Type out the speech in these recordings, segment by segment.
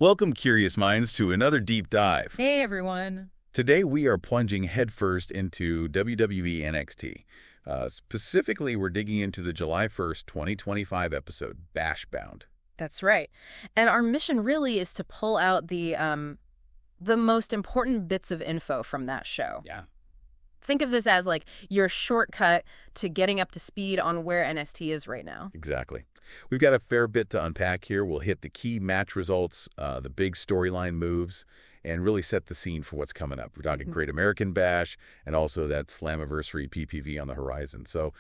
Welcome, curious minds, to another deep dive. Hey, everyone. Today, we are plunging headfirst into WWE NXT. Specifically, we're digging into the July 1st, 2025 episode, Bashbound. That's right. And our mission really is to pull out the most important bits of info from that show. Yeah. Think of this as like your shortcut to getting up to speed on where NXT is right now. Exactly. We've got a fair bit to unpack here. We'll hit the key match results, the big storyline moves, and really set the scene for what's coming up. We're talking Great American Bash and also that Slammiversary PPV on the horizon. So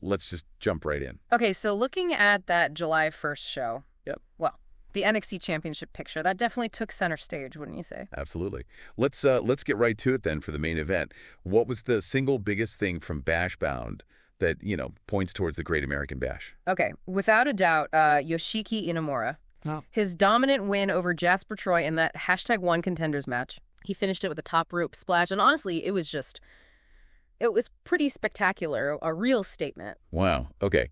let's just jump right in. Okay, so looking at that July 1st show. Yep. Well, the NXT Championship picture, that definitely took center stage, wouldn't you say? Absolutely. Let's get right to it then for the main event. What was the single biggest thing from Bashbound that, points towards the Great American Bash? Okay, without a doubt, Yoshiki Inamura. Oh. His dominant win over Jasper Troy in that #1 contenders match. He finished it with a top rope splash, and honestly, it was pretty spectacular, a real statement. Wow. Okay.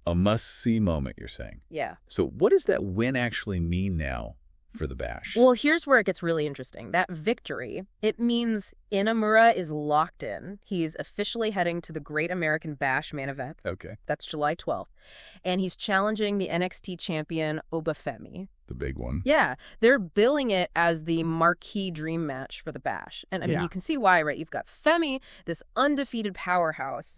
A must-see moment, you're saying. Yeah. So what does that win actually mean now for the Bash? Well, here's where it gets really interesting. That victory, it means Inamura is locked in. He's officially heading to the Great American Bash main event. Okay. That's July 12th. And he's challenging the NXT champion, Femi. The big one. Yeah. They're billing it as the marquee dream match for the Bash. And I mean, you can see why, right? You've got Femi, this undefeated powerhouse,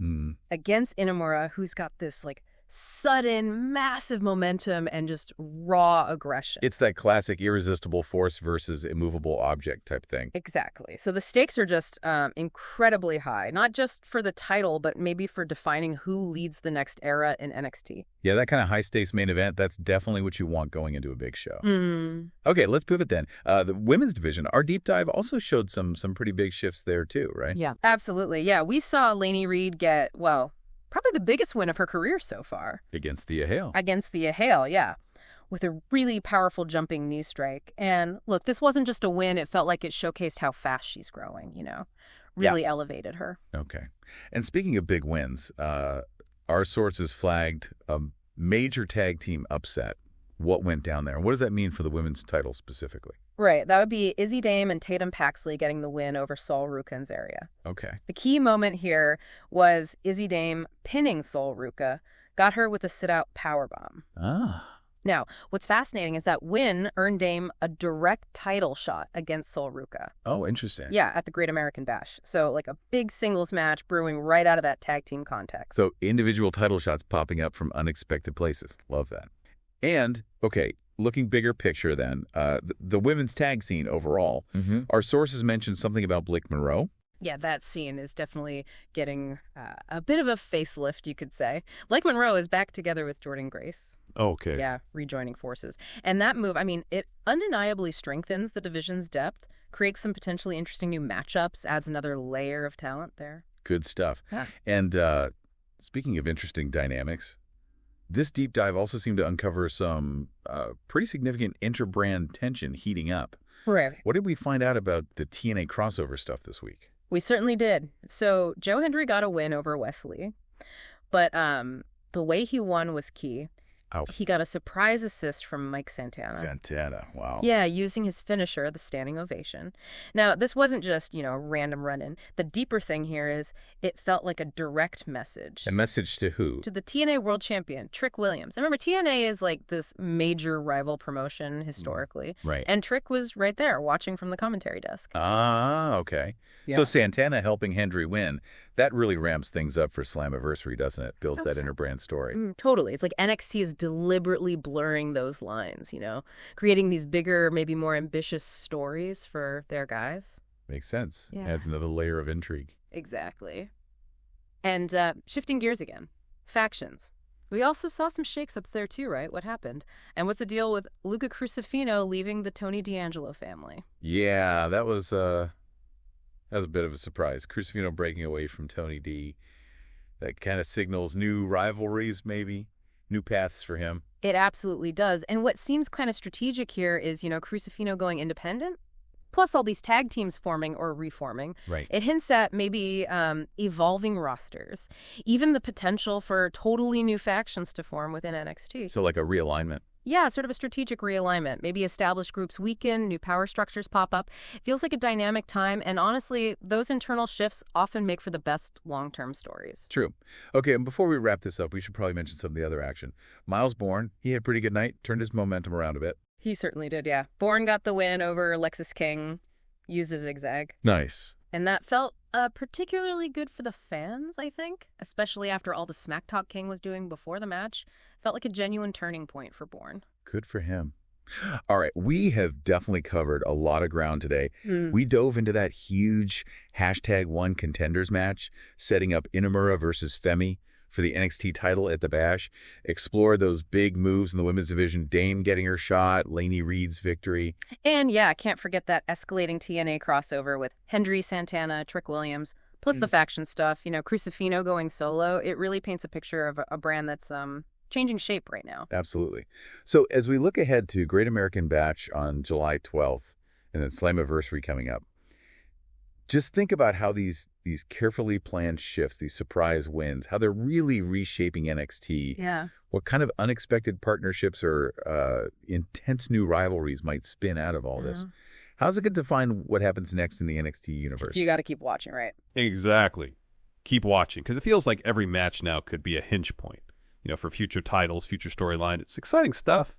against Inamura, who's got this, sudden, massive momentum and just raw aggression. It's that classic irresistible force versus immovable object type thing. Exactly. So the stakes are just incredibly high, not just for the title, but maybe for defining who leads the next era in NXT. Yeah, that kind of high-stakes main event, that's definitely what you want going into a big show. Mm. Okay, let's pivot then. The women's division, our deep dive also showed some pretty big shifts there too, right? Yeah, absolutely. Yeah, we saw Lainey Reed get, probably the biggest win of her career so far. Against the Ahale. Against the Ahale, yeah. With a really powerful jumping knee strike. And look, this wasn't just a win. It felt like it showcased how fast she's growing, Really elevated her. Okay. And speaking of big wins, our sources flagged a major tag team upset. What went down there? And what does that mean for the women's title specifically? Right. That would be Izzi Dame and Tatum Paxley getting the win over Sol Ruca and Zaria. Okay. The key moment here was Izzi Dame pinning Sol Ruca, got her with a sit-out powerbomb. Ah. Now, what's fascinating is that win earned Dame a direct title shot against Sol Ruca. Oh, interesting. Yeah, at the Great American Bash. So, a big singles match brewing right out of that tag team context. So individual title shots popping up from unexpected places. Love that. And, okay, looking bigger picture then, the women's tag scene overall, our sources mentioned something about Blake Monroe. Yeah, that scene is definitely getting a bit of a facelift, you could say. Blake Monroe is back together with Jordynne Grace. Okay. Yeah, rejoining forces. And that move, it undeniably strengthens the division's depth, creates some potentially interesting new matchups, adds another layer of talent there. Good stuff. Yeah. And speaking of interesting dynamics, this deep dive also seemed to uncover some pretty significant inter-brand tension heating up. Right. What did we find out about the TNA crossover stuff this week? We certainly did. So Joe Hendry got a win over Wesley, but the way he won was key. Oh. He got a surprise assist from Mike Santana. Santana, wow. Yeah, using his finisher, the standing ovation. Now, this wasn't just, a random run-in. The deeper thing here is it felt like a direct message. A message to who? To the TNA World Champion, Trick Williams. And remember, TNA is this major rival promotion historically. Right. And Trick was right there watching from the commentary desk. Ah, okay. Yeah. So Santana helping Hendry win, that really ramps things up for Slammiversary, doesn't it? Builds that interbrand story. Totally. It's like NXT is deliberately blurring those lines, creating these bigger, maybe more ambitious stories for their guys. Makes sense. Yeah. Adds another layer of intrigue. Exactly. And shifting gears again, factions. We also saw some shakes-ups there too, right? What happened? And what's the deal with Luca Crusifino leaving the Tony D'Angelo family? Yeah, that was a bit of a surprise. Crusifino breaking away from Tony D. That kind of signals new rivalries, maybe. New paths for him. It absolutely does. And what seems kind of strategic here is, Crusifino going independent, plus all these tag teams forming or reforming. Right. It hints at maybe evolving rosters, even the potential for totally new factions to form within NXT. So like a realignment. Yeah, sort of a strategic realignment. Maybe established groups weaken, new power structures pop up. It feels like a dynamic time, and honestly, those internal shifts often make for the best long-term stories. True. Okay, and before we wrap this up, we should probably mention some of the other action. Miles Bourne, he had a pretty good night, turned his momentum around a bit. He certainly did, yeah. Bourne got the win over Lexis King, used a zigzag. Nice. And that felt particularly good for the fans, I think, especially after all the smack talk King was doing before the match. Felt like a genuine turning point for Bourne. Good for him. All right, we have definitely covered a lot of ground today. We dove into that huge #1 contenders match, setting up Inamura versus Femi for the NXT title at the Bash, explored those big moves in the women's division, Dame getting her shot, Lainey Reed's victory. And yeah, I can't forget that escalating TNA crossover with Hendry, Santana, Trick Williams, plus the faction stuff, Crusifino going solo. It really paints a picture of a brand that's changing shape right now. Absolutely. So as we look ahead to Great American Bash on July 12th and then Slammiversary coming up, just think about how these carefully planned shifts, these surprise wins, how they're really reshaping NXT. Yeah. What kind of unexpected partnerships or intense new rivalries might spin out of all this? How's it going to define what happens next in the NXT universe? You got to keep watching, right? Exactly. Keep watching, because it feels like every match now could be a hinge point, for future titles, future storyline. It's exciting stuff.